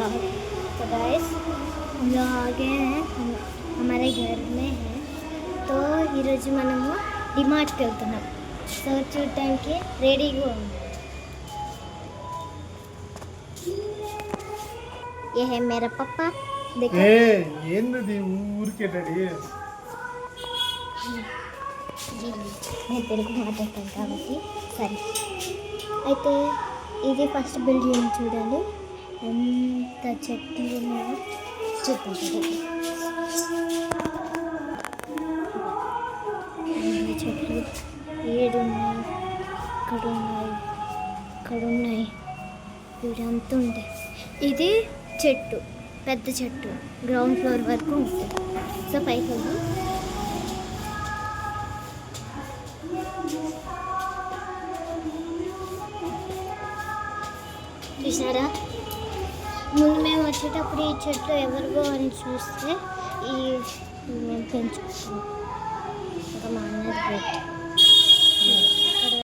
Blog. तो guys हम लोग आ गए हैं, हमारे घर में है। तो ఈరోజు మనము డిమార్ట్కి వెళ్తున్నాం. సో చూడటానికి రెడీగా ఉంది. ये है मेरा पापा. देखो ఏంది ఊరికే డాడీ నేను తెలుగు మాట్లాడతాను కాబట్టి సరే. అయితే ఇది ఫస్ట్ బిల్డింగ్ చూడండి, ఎంత చెట్లు ఉన్నాయో చూద్దాం. చెట్లు 7 ఉన్నాయి, ఇక్కడ ఉన్నాయి, ఇక్కడ ఉన్నాయి, ఇదంతా ఉంటాయి. ఇది చెట్టు, పెద్ద చెట్టు, గ్రౌండ్ ఫ్లోర్ వరకు ఉంటుంది. సో పైకి వెళ్దాం. చూసారా, ముందు మేము వచ్చేటప్పుడు ఈ చెట్లు ఎవరిగో అని చూస్తే ఈ మేము పెంచుకుంటాం. ఇంకా మా అన్నది పెట్టి